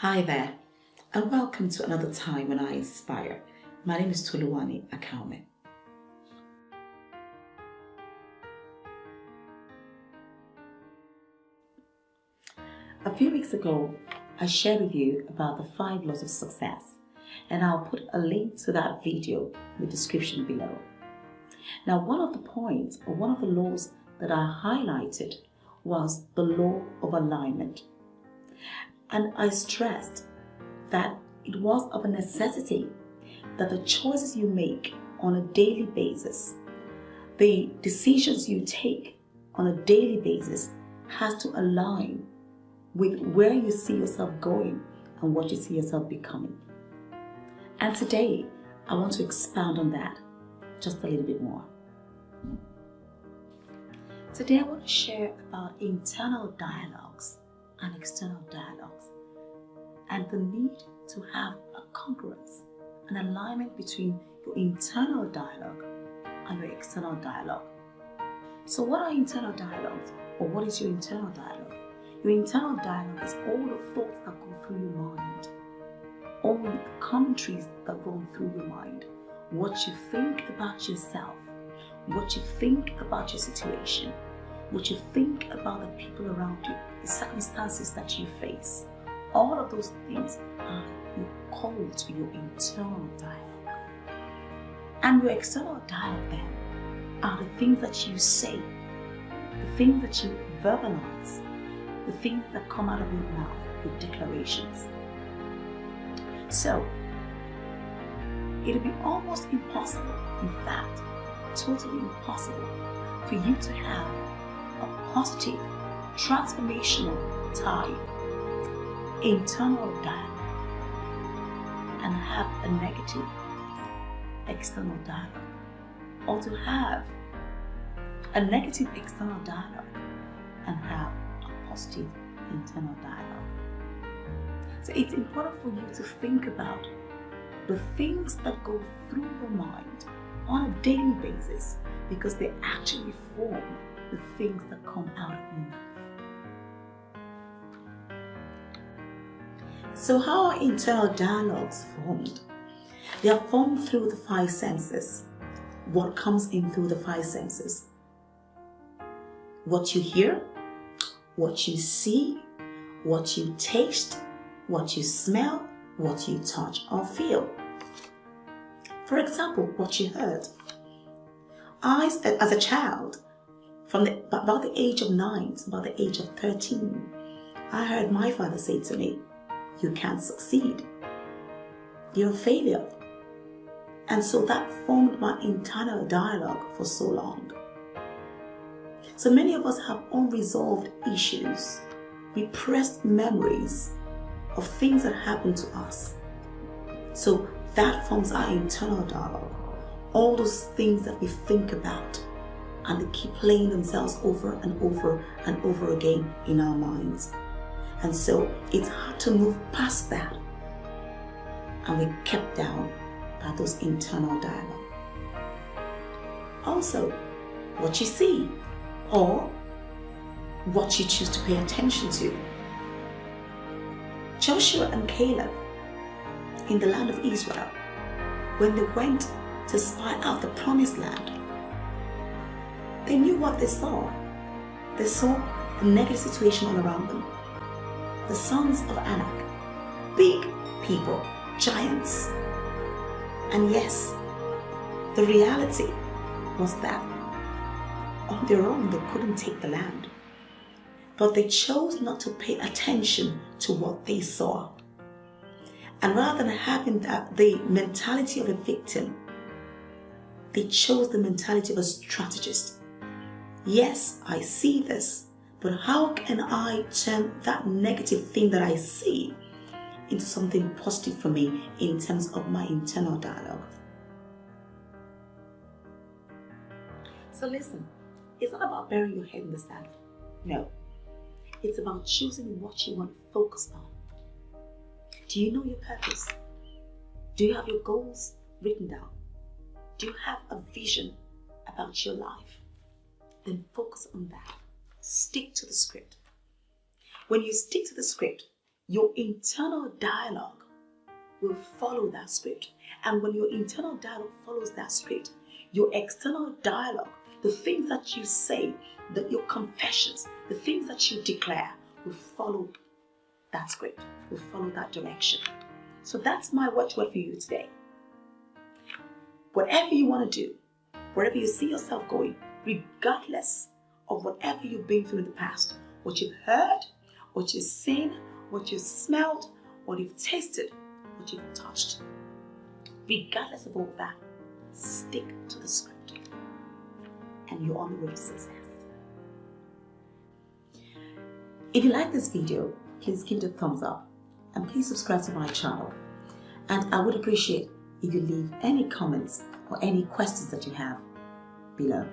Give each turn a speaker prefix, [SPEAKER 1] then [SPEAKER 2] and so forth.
[SPEAKER 1] Hi there, and welcome to another time when I inspire. My name is Toluwani Akaume. A few weeks ago, I shared with you about the 5 laws of success, and I'll put a link to that video in the description below. Now, one of the points, or one of the laws that I highlighted was the law of alignment. And I stressed that it was of a necessity that the choices you make on a daily basis, the decisions you take on a daily basis, has to align with where you see yourself going and what you see yourself becoming. And today, I want to expound on that just a little bit more. Today, I want to share about internal dialogues and external dialogues, and the need to have a congruence, an alignment between your internal dialogue and your external dialogue. So what are internal dialogues, or what is your internal dialogue? Your internal dialogue is all the thoughts that go through your mind, all the commentaries that run through your mind, what you think about yourself, what you think about your situation, what you think about the people around you, the circumstances that you face. All of those things are called your internal dialogue. And your external dialogue then are the things that you say, the things that you verbalize, the things that come out of your mouth, your declarations. So, it'll be almost impossible, in fact, totally impossible, for you to have a positive, transformational type internal dialogue and have a negative external dialogue, or to have a negative external dialogue and have a positive internal dialogue. So it's important for you to think about the things that go through your mind on a daily basis, because they actually form the things that come out of your mouth. So how are internal dialogues formed? They are formed through the 5 senses. What comes in through the 5 senses? What you hear, what you see, what you taste, what you smell, what you touch or feel. For example, what you heard. As a child, from about the age of 9 to about the age of 13, I heard my father say to me, "You can't succeed. You're a failure." And so that formed my internal dialogue for so long. So many of us have unresolved issues, repressed memories of things that happened to us. So that forms our internal dialogue. All those things that we think about, and they keep playing themselves over and over and over again in our minds. And so it's hard to move past that. And we're kept down by those internal dialogue. Also, what you see, or what you choose to pay attention to. Joshua and Caleb in the land of Israel, when they went to spy out the promised land, they knew what they saw. They saw a negative situation all around them. The sons of Anak, big people, giants. And yes, the reality was that on their own they couldn't take the land. But they chose not to pay attention to what they saw. And rather than having the mentality of a victim, they chose the mentality of a strategist. Yes, I see this, but how can I turn that negative thing that I see into something positive for me in terms of my internal dialogue? So listen, it's not about burying your head in the sand. No. It's about choosing what you want to focus on. Do you know your purpose? Do you have your goals written down? Do you have a vision about your life? Then focus on that. Stick to the script. When you stick to the script, your internal dialogue will follow that script. And when your internal dialogue follows that script, your external dialogue, the things that you say, your confessions, the things that you declare will follow that script, will follow that direction. So that's my watchword for you today. Whatever you want to do, wherever you see yourself going, regardless of whatever you've been through in the past, what you've heard, what you've seen, what you've smelled, what you've tasted, what you've touched, regardless of all that, stick to the script and you're on the way to success. If you like this video, please give it a thumbs up and please subscribe to my channel. And I would appreciate if you leave any comments or any questions that you have below.